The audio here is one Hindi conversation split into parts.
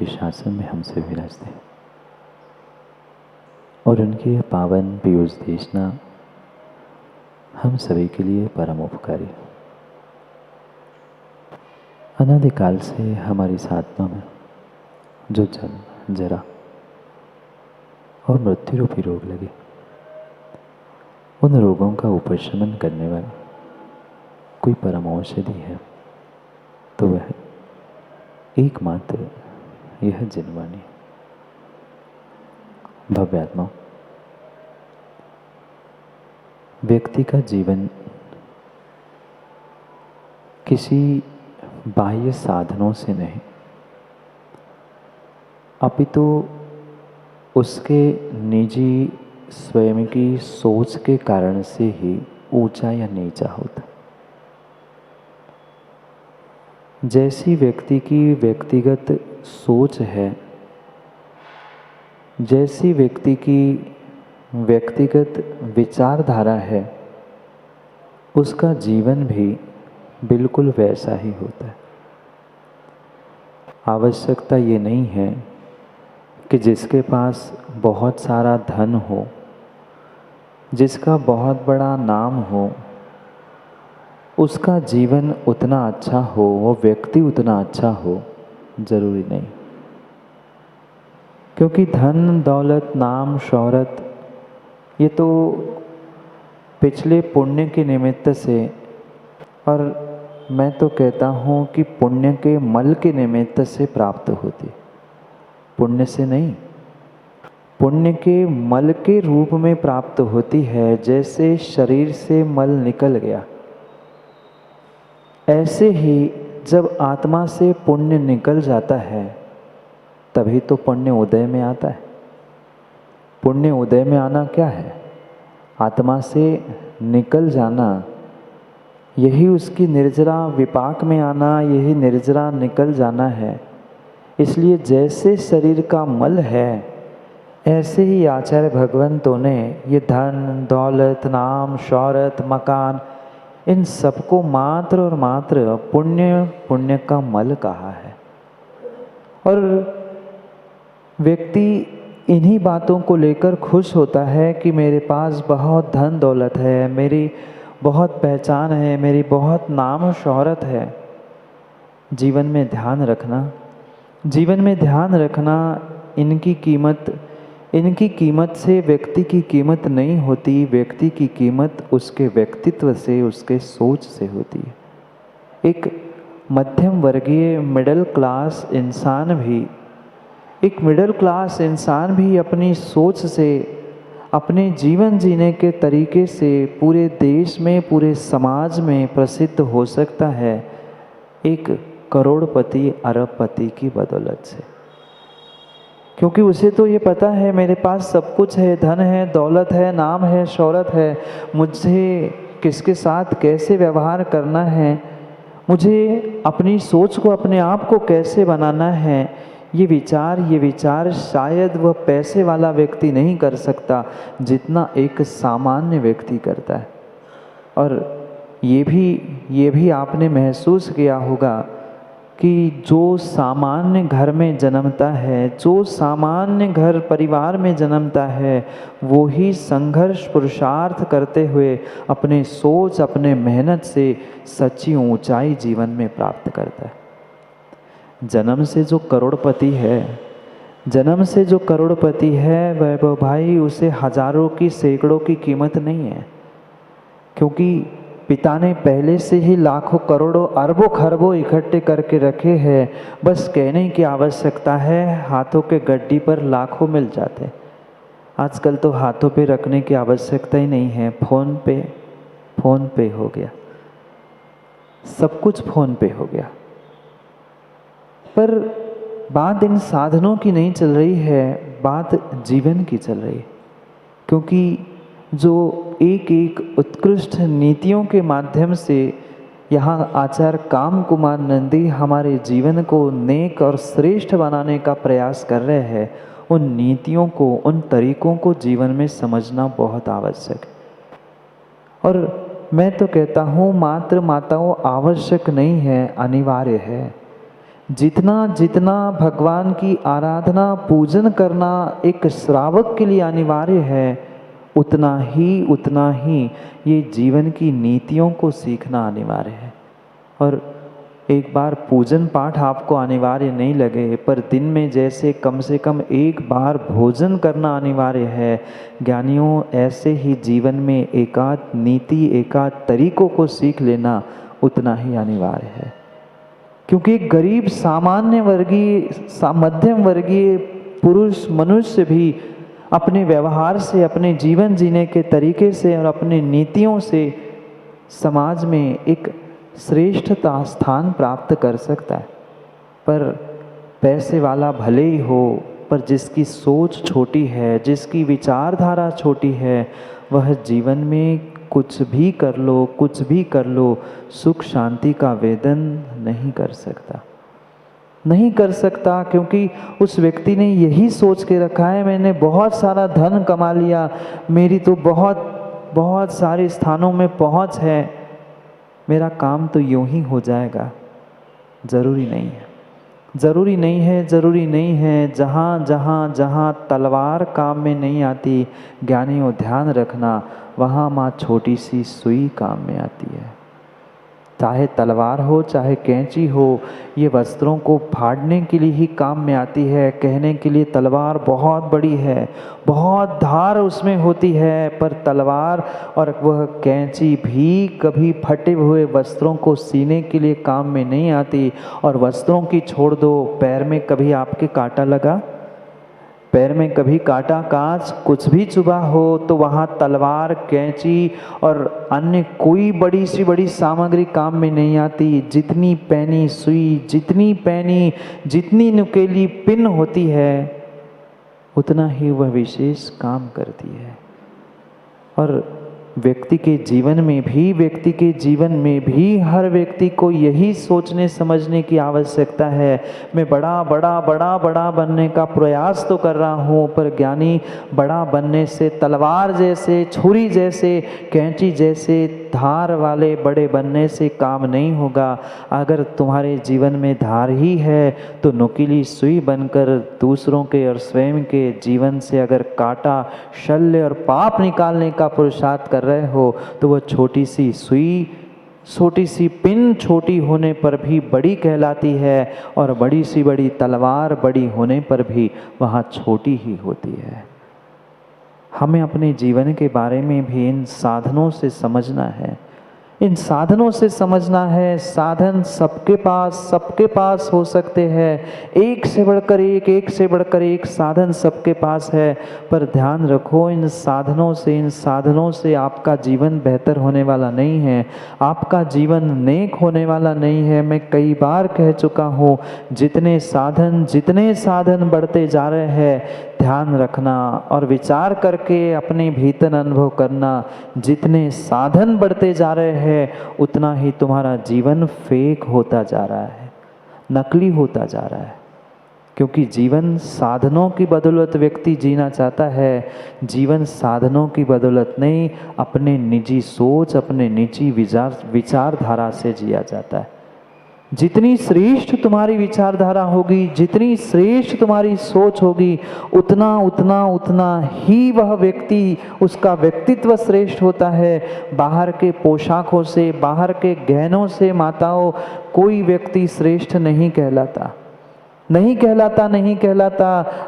के शासन में हमसे विराजते हैं और उनकी यह पावन पीयूष देशना हम सभी के लिए परम उपकारी। अनादिकाल से हमारी साधना में जो जन्म, जरा और मृत्यु रूपी रोग लगे, उन रोगों का उपशमन करने वाली कोई परम औषधि है तो वह एकमात्र यह जिनवाणी। भव्यात्मा, व्यक्ति का जीवन किसी बाह्य साधनों से नहीं अपितु उसके निजी स्वयं की सोच के कारण से ही ऊंचा या नीचा होता। जैसी व्यक्ति की व्यक्तिगत सोच है, जैसी व्यक्ति की व्यक्तिगत विचारधारा है, उसका जीवन भी बिल्कुल वैसा ही होता है। आवश्यकता ये नहीं है कि जिसके पास बहुत सारा धन हो, जिसका बहुत बड़ा नाम हो, उसका जीवन उतना अच्छा हो, वो व्यक्ति उतना अच्छा हो, जरूरी नहीं। क्योंकि धन, दौलत, नाम, शोहरत ये तो पिछले पुण्य के निमित्त से, और मैं तो कहता हूँ कि पुण्य के मल के निमित्त से प्राप्त होती, पुण्य से नहीं, पुण्य के मल के रूप में प्राप्त होती है। जैसे शरीर से मल निकल गया, ऐसे ही जब आत्मा से पुण्य निकल जाता है तभी तो पुण्य उदय में आता है। पुण्य उदय में आना क्या है? आत्मा से निकल जाना, यही उसकी निर्जरा विपाक में आना, यही निर्जरा निकल जाना है। इसलिए जैसे शरीर का मल है, ऐसे ही आचार्य भगवंतों ने ये धन, दौलत, नाम, शोहरत, मकान, इन सबको मात्र और मात्र पुण्य का मल कहा है। और व्यक्ति इन्हीं बातों को लेकर खुश होता है कि मेरे पास बहुत धन दौलत है, मेरी बहुत पहचान है, मेरी बहुत नाम शोहरत है। जीवन में ध्यान रखना, जीवन में ध्यान रखना, इनकी कीमत से व्यक्ति की कीमत नहीं होती। व्यक्ति की कीमत उसके व्यक्तित्व से, उसके सोच से होती है। एक मध्यम वर्गीय मिडिल क्लास इंसान भी अपनी सोच से, अपने जीवन जीने के तरीके से पूरे देश में, पूरे समाज में प्रसिद्ध हो सकता है एक करोड़पति, अरबपति की बदौलत से। क्योंकि उसे तो ये पता है मेरे पास सब कुछ है, धन है, दौलत है, नाम है, शोहरत है, मुझे किसके साथ कैसे व्यवहार करना है, मुझे अपनी सोच को, अपने आप को कैसे बनाना है, ये विचार शायद वह पैसे वाला व्यक्ति नहीं कर सकता जितना एक सामान्य व्यक्ति करता है। और ये भी आपने महसूस किया होगा कि जो सामान्य घर में जन्मता है, जो सामान्य घर परिवार में जन्मता है, वो ही संघर्ष पुरुषार्थ करते हुए अपने सोच, अपने मेहनत से सच्ची ऊंचाई जीवन में प्राप्त करता है। जन्म से जो करोड़पति है वैभव भाई, उसे हजारों की, सैकड़ों की कीमत नहीं है। क्योंकि पिता ने पहले से ही लाखों, करोड़ों, अरबों, खरबों इकट्ठे करके रखे हैं। बस कहने की आवश्यकता है, हाथों के गड्डी पर लाखों मिल जाते। आजकल तो हाथों पे रखने की आवश्यकता ही नहीं है, फोन पे हो गया, सब कुछ फोन पे हो गया। पर बात इन साधनों की नहीं चल रही है, बात जीवन की चल रही है। क्योंकि जो एक उत्कृष्ट नीतियों के माध्यम से यहाँ आचार्य काम कुमार नंदी हमारे जीवन को नेक और श्रेष्ठ बनाने का प्रयास कर रहे हैं, उन नीतियों को, उन तरीकों को जीवन में समझना बहुत आवश्यक है। और मैं तो कहता हूँ मात्र माताओं आवश्यक नहीं है, अनिवार्य है। जितना जितना भगवान की आराधना पूजन करना एक श्रावक के लिए अनिवार्य है, उतना ही ये जीवन की नीतियों को सीखना अनिवार्य है। और एक बार पूजन पाठ आपको अनिवार्य नहीं लगे, पर दिन में जैसे कम से कम एक बार भोजन करना अनिवार्य है, ज्ञानियों ऐसे ही जीवन में एकाध नीति एकाध तरीकों को सीख लेना उतना ही अनिवार्य है। क्योंकि गरीब सामान्य वर्गीय मध्यम वर्गीय पुरुष मनुष्य भी अपने व्यवहार से, अपने जीवन जीने के तरीके से और अपने नीतियों से समाज में एक श्रेष्ठता स्थान प्राप्त कर सकता है। पर पैसे वाला भले ही हो, पर जिसकी सोच छोटी है, जिसकी विचारधारा छोटी है, वह जीवन में कुछ भी कर लो, सुख शांति का वेदन नहीं कर सकता। क्योंकि उस व्यक्ति ने यही सोच के रखा है, मैंने बहुत सारा धन कमा लिया, मेरी तो बहुत सारे स्थानों में पहुंच है, मेरा काम तो यूं ही हो जाएगा। ज़रूरी नहीं है। जहाँ तलवार काम में नहीं आती, ज्ञानियों ध्यान रखना, वहाँ माँ छोटी सी सुई काम में आती है। चाहे तलवार हो चाहे कैंची हो, ये वस्त्रों को फाड़ने के लिए ही काम में आती है। कहने के लिए तलवार बहुत बड़ी है, बहुत धार उसमें होती है, पर तलवार और वह कैंची भी कभी फटे हुए वस्त्रों को सीने के लिए काम में नहीं आती। और वस्त्रों की छोड़ दो, पैर में कभी आपके कांटा लगा? पैर में कभी कांटा, कांच कुछ भी चुभा हो तो वहाँ तलवार, कैंची और अन्य कोई बड़ी सामग्री काम में नहीं आती। जितनी पैनी सुई, जितनी नुकीली पिन होती है, उतना ही वह विशेष काम करती है। और व्यक्ति के जीवन में भी हर व्यक्ति को यही सोचने समझने की आवश्यकता है। मैं बड़ा बनने का प्रयास तो कर रहा हूँ, पर ज्ञानी बड़ा बनने से तलवार जैसे, छुरी जैसे, कैंची जैसे धार वाले बड़े बनने से काम नहीं होगा। अगर तुम्हारे जीवन में धार ही है तो नुकीली सुई बनकर दूसरों के और स्वयं के जीवन से अगर कांटा, शल्य और पाप निकालने का पुरुषार्थ कर रहे हो, तो वह छोटी सी सुई, छोटी सी पिन छोटी होने पर भी बड़ी कहलाती है, और बड़ी तलवार बड़ी होने पर भी वहाँ छोटी ही होती है। हमें अपने जीवन के बारे में भी इन साधनों से समझना है। साधन सबके पास हो सकते हैं, एक से बढ़कर एक साधन सबके पास है। पर ध्यान रखो, इन साधनों से आपका जीवन बेहतर होने वाला नहीं है, आपका जीवन नेक होने वाला नहीं है। मैं कई बार कह चुका हूँ, जितने साधन बढ़ते जा रहे हैं, ध्यान रखना और विचार करके अपने भीतर अनुभव करना, जितने साधन बढ़ते जा रहे हैं उतना ही तुम्हारा जीवन फेक होता जा रहा है, नकली होता जा रहा है। क्योंकि जीवन साधनों की बदौलत व्यक्ति जीना चाहता है, जीवन साधनों की बदौलत नहीं, अपने निजी सोच, अपने निजी विचारधारा से जिया जाता है। जितनी श्रेष्ठ तुम्हारी विचारधारा होगी, जितनी श्रेष्ठ तुम्हारी सोच होगी, उतना ही वह व्यक्ति, उसका व्यक्तित्व श्रेष्ठ होता है। बाहर के पोशाकों से, बाहर के गहनों से माताओं, कोई व्यक्ति श्रेष्ठ नहीं कहलाता।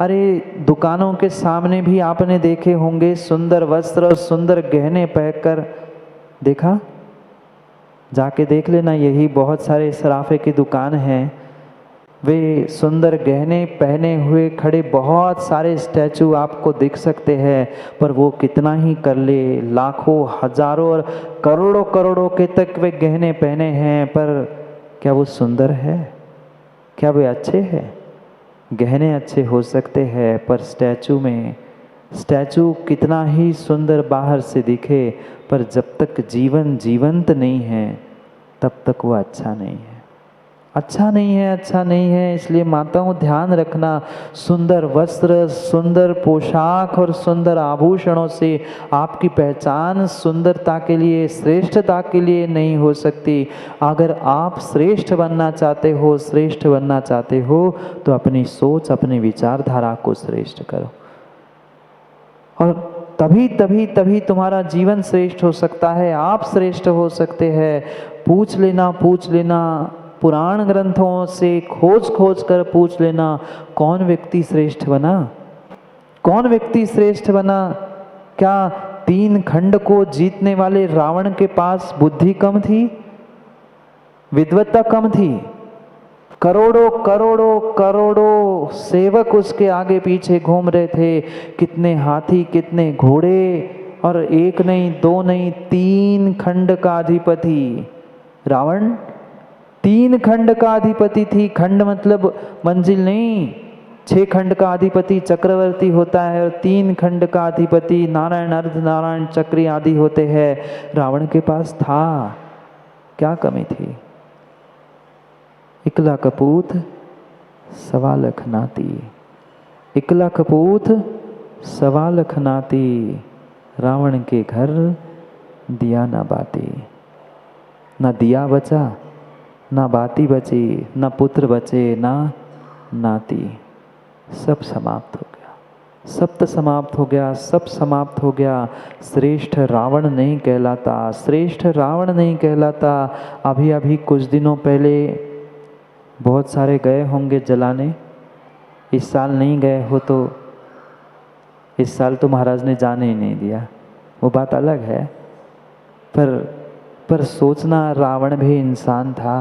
अरे दुकानों के सामने भी आपने देखे होंगे सुंदर वस्त्र और सुंदर गहने पहनकर, देखा? जाके देख लेना, यही बहुत सारे सराफे की दुकान हैं, वे सुंदर गहने पहने हुए खड़े बहुत सारे स्टैचू आपको दिख सकते हैं, पर वो कितना ही कर ले, लाखों, हजारों और करोड़ों के तक वे गहने पहने हैं, पर क्या वो सुंदर है? क्या वे अच्छे हैं? गहने अच्छे हो सकते हैं, पर स्टैचू कितना ही सुंदर बाहर से दिखे, पर जब तक जीवन जीवंत नहीं है तब तक वो अच्छा नहीं है। अच्छा नहीं है, अच्छा नहीं है। इसलिए माताओं ध्यान रखना, सुंदर वस्त्र, सुंदर पोशाक और सुंदर आभूषणों से आपकी पहचान सुंदरता के लिए, श्रेष्ठता के लिए नहीं हो सकती। अगर आप श्रेष्ठ बनना चाहते हो, श्रेष्ठ बनना चाहते हो, तो अपनी सोच, अपनी विचारधारा को श्रेष्ठ करो, और तभी तभी तभी तुम्हारा जीवन श्रेष्ठ हो सकता है, आप श्रेष्ठ हो सकते हैं। पूछ लेना, पूछ लेना, पुराण ग्रंथों से खोज खोज कर पूछ लेना, कौन व्यक्ति श्रेष्ठ बना, कौन व्यक्ति श्रेष्ठ बना। क्या 3 खंड को जीतने वाले रावण के पास बुद्धि कम थी, विद्वत्ता कम थी? करोड़ों करोड़ों करोड़ों सेवक उसके आगे पीछे घूम रहे थे, कितने हाथी, कितने घोड़े, और एक नहीं, 2 नहीं, 3 खंड का अधिपति रावण, 3 खंड का अधिपति थी। खंड मतलब मंजिल नहीं, 6 खंड का अधिपति चक्रवर्ती होता है, और 3 खंड का अधिपति नारायण, अर्ध नारायण, चक्री आदि होते हैं। रावण के पास था, क्या कमी थी? 1 कपूत 1.25 लाख नाती, 1 कपूत 1.25 लाख नाती, रावण के घर दिया ना बाती। ना दिया बचा, ना बाती बची, ना पुत्र बचे, ना नाती, सब समाप्त हो गया, सब तो समाप्त हो गया, सब समाप्त हो गया। श्रेष्ठ रावण नहीं कहलाता, श्रेष्ठ रावण नहीं कहलाता। अभी अभी कुछ दिनों पहले बहुत सारे गए होंगे जलाने, इस साल नहीं गए हो तो इस साल तो महाराज ने जाने ही नहीं दिया, वो बात अलग है। पर सोचना, रावण भी इंसान था,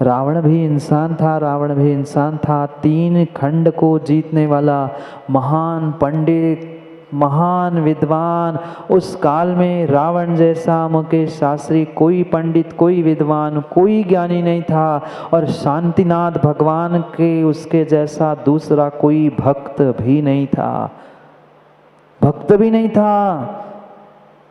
रावण भी इंसान था, रावण भी इंसान था। 3 खंड को जीतने वाला महान पंडित, महान विद्वान। उस काल में रावण जैसा मुकेश शास्त्री कोई पंडित, कोई विद्वान, कोई ज्ञानी नहीं था, और शांतिनाथ भगवान के उसके जैसा दूसरा कोई भक्त भी नहीं था, भक्त भी नहीं था।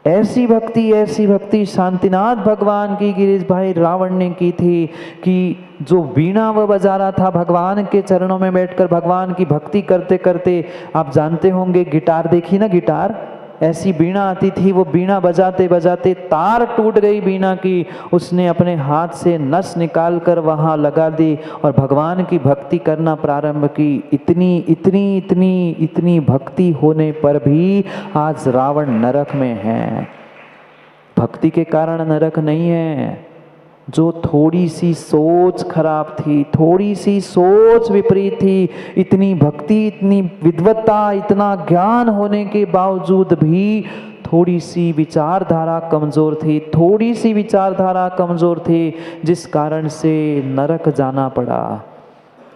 ऐसी भक्ति शांतिनाथ भगवान की गिरीश भाई रावण ने की थी कि जो वीणा वह बजा रहा था भगवान के चरणों में बैठकर, भगवान की भक्ति करते करते, आप जानते होंगे गिटार देखी ना, गिटार ऐसी वीणा आती थी, वो वीणा बजाते बजाते तार टूट गई वीणा की, उसने अपने हाथ से नस निकाल कर वहाँ लगा दी और भगवान की भक्ति करना प्रारंभ की। इतनी इतनी इतनी इतनी भक्ति होने पर भी आज रावण नरक में है। भक्ति के कारण नरक नहीं है, जो थोड़ी सी सोच खराब थी, थोड़ी सी सोच विपरीत थी। इतनी भक्ति, इतनी विद्वत्ता, इतना ज्ञान होने के बावजूद भी थोड़ी सी विचारधारा कमज़ोर थी, थोड़ी सी विचारधारा कमज़ोर थी, जिस कारण से नरक जाना पड़ा।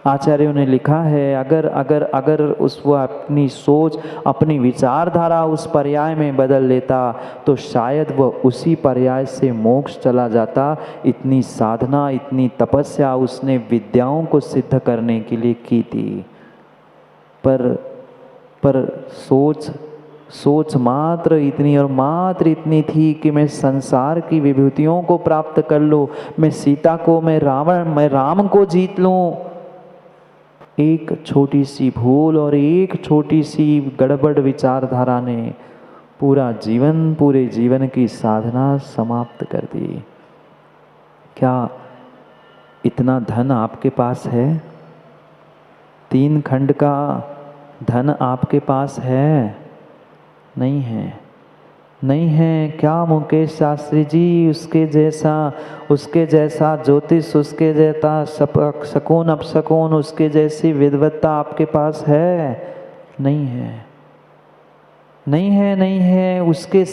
आचार्यों ने लिखा है, अगर उस वो अपनी सोच, अपनी विचारधारा उस पर्याय में बदल लेता तो शायद वह उसी पर्याय से मोक्ष चला जाता। इतनी साधना, इतनी तपस्या उसने विद्याओं को सिद्ध करने के लिए की थी, पर सोच मात्र इतनी और मात्र इतनी थी कि मैं संसार की विभूतियों को प्राप्त कर लूँ, मैं सीता को, मैं राम को जीत लूँ। एक छोटी सी भूल और एक छोटी सी गड़बड़ विचारधारा ने पूरे जीवन की साधना समाप्त कर दी। क्या इतना धन आपके पास है? 3 खंड का धन आपके पास है? नहीं है, नहीं है। क्या मुकेश शास्त्री जी, उसके जैसा ज्योतिष, उसके जैसा शकुन अपशकुन, उसके जैसी विद्वत्ता आपके पास है? नहीं है, नहीं है, नहीं है। उसके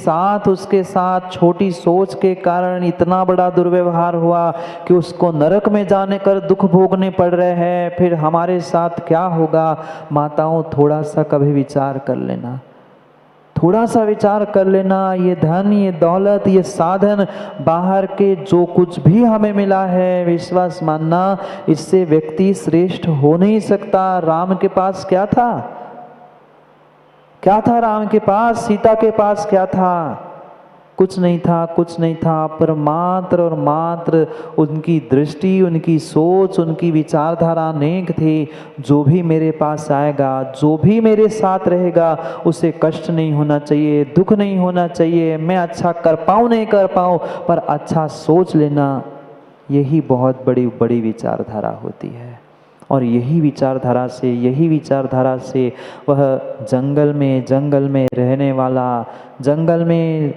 साथ छोटी सोच के कारण इतना बड़ा दुर्व्यवहार हुआ कि उसको नरक में जाने कर दुख भोगने पड़ रहे हैं। फिर हमारे साथ क्या होगा? माताओं, थोड़ा सा कभी विचार कर लेना, थोड़ा सा विचार कर लेना। ये धन, ये दौलत, ये साधन, बाहर के जो कुछ भी हमें मिला है, विश्वास मानना, इससे व्यक्ति श्रेष्ठ हो नहीं सकता। राम के पास क्या था? क्या था राम के पास? सीता के पास क्या था? कुछ नहीं था, कुछ नहीं था, पर मात्र और मात्र उनकी दृष्टि, उनकी सोच, उनकी विचारधारा अनेक थी। जो भी मेरे पास आएगा, जो भी मेरे साथ रहेगा, उसे कष्ट नहीं होना चाहिए, दुख नहीं होना चाहिए। मैं अच्छा कर पाऊँ नहीं कर पाऊँ, पर अच्छा सोच लेना, यही बहुत बड़ी बड़ी विचारधारा होती है। और यही विचारधारा से वह जंगल में रहने वाला, जंगल में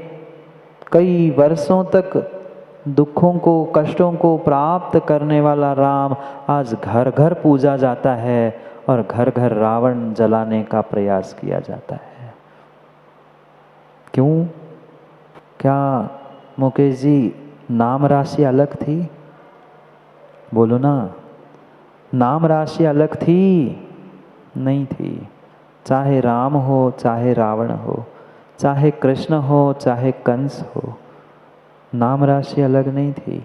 कई वर्षों तक दुखों को, कष्टों को प्राप्त करने वाला राम आज घर घर पूजा जाता है और घर घर रावण जलाने का प्रयास किया जाता है। क्यों? क्या मुकेश जी नाम राशि अलग थी? बोलो ना, नाम राशि अलग थी? नहीं थी। चाहे राम हो, चाहे रावण हो, चाहे कृष्ण हो, चाहे कंस हो, नाम राशि अलग नहीं थी।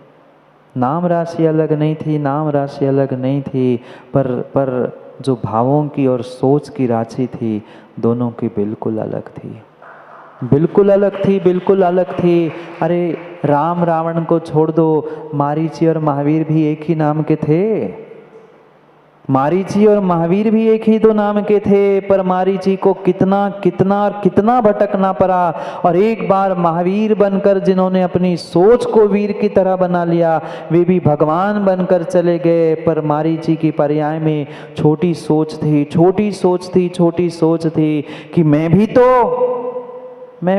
नाम राशि अलग नहीं थी, नाम राशि अलग नहीं थी, पर जो भावों की और सोच की राशि थी, दोनों की बिल्कुल अलग थी, बिल्कुल अलग थी, बिल्कुल अलग थी। अरे राम रावण को छोड़ दो, मारीची और महावीर भी एक ही नाम के थे। मारीची और महावीर भी एक ही दो नाम के थे, पर मारीची को कितना कितना और कितना भटकना पड़ा। और एक बार महावीर बनकर जिन्होंने अपनी सोच को वीर की तरह बना लिया, वे भी भगवान बनकर चले गए। पर मारीची की पर्याय में छोटी सोच थी, छोटी सोच थी, छोटी सोच थी कि मैं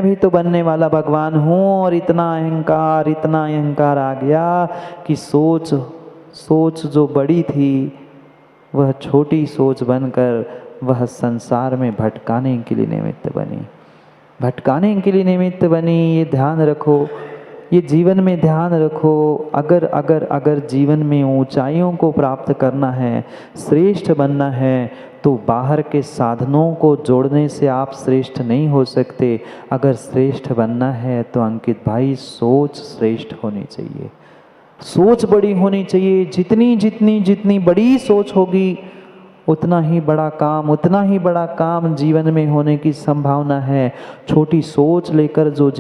भी तो बनने वाला भगवान हूँ। और इतना अहंकार आ गया कि सोच जो बड़ी थी, वह छोटी सोच बनकर वह संसार में भटकाने के लिए निमित्त बनी, भटकाने के लिए निमित्त बनी। ये ध्यान रखो, ये जीवन में ध्यान रखो। अगर जीवन में ऊंचाइयों को प्राप्त करना है, श्रेष्ठ बनना है, तो बाहर के साधनों को जोड़ने से आप श्रेष्ठ नहीं हो सकते। अगर श्रेष्ठ बनना है तो अंकित भाई सोच श्रेष्ठ होनी चाहिए, सोच बड़ी होनी चाहिए। जितनी बड़ी सोच होगी, उतना ही बड़ा काम जीवन में होने की संभावना है। छोटी सोच लेकर जो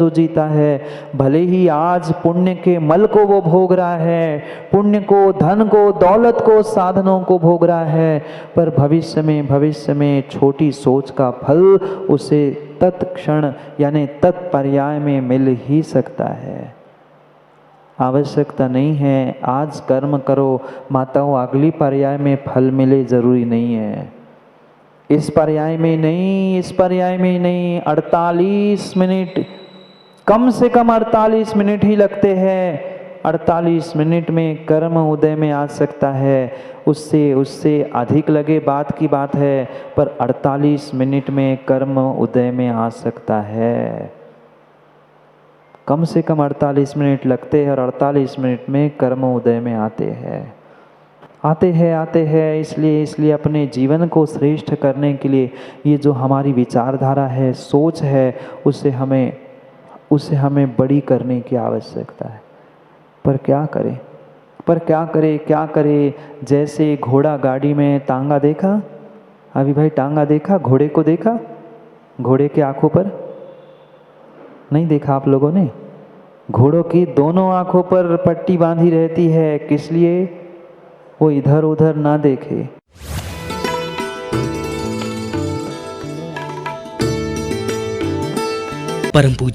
जीता है, भले ही आज पुण्य के मल को वो भोग रहा है, पुण्य को, धन को, दौलत को, साधनों को भोग रहा है, पर भविष्य में छोटी सोच का फल उसे तत्क्षण यानी तत्पर्याय में मिल ही सकता है। आवश्यकता नहीं है आज कर्म करो, माताओं अगली पर्याय में फल मिले जरूरी नहीं है। इस पर्याय में नहीं, 48 मिनट, कम से कम 48 मिनट ही लगते हैं। 48 मिनट में कर्म उदय में आ सकता है, उससे अधिक लगे बात की बात है, पर 48 मिनट में कर्म उदय में आ सकता है। कम से कम 48 मिनट लगते हैं और 48 मिनट में कर्म उदय में आते हैं। इसलिए अपने जीवन को श्रेष्ठ करने के लिए ये जो हमारी विचारधारा है, सोच है, उसे हमें बड़ी करने की आवश्यकता है। पर क्या करें? जैसे घोड़ा गाड़ी में टांगा देखा, अभी भाई टांगा देखा, घोड़े को देखा, घोड़े के आंखों पर नहीं देखा आप लोगों ने? घोड़ों की दोनों आंखों पर पट्टी बांधी रहती है, किस लिए? वो इधर उधर ना देखे। परम पूज्य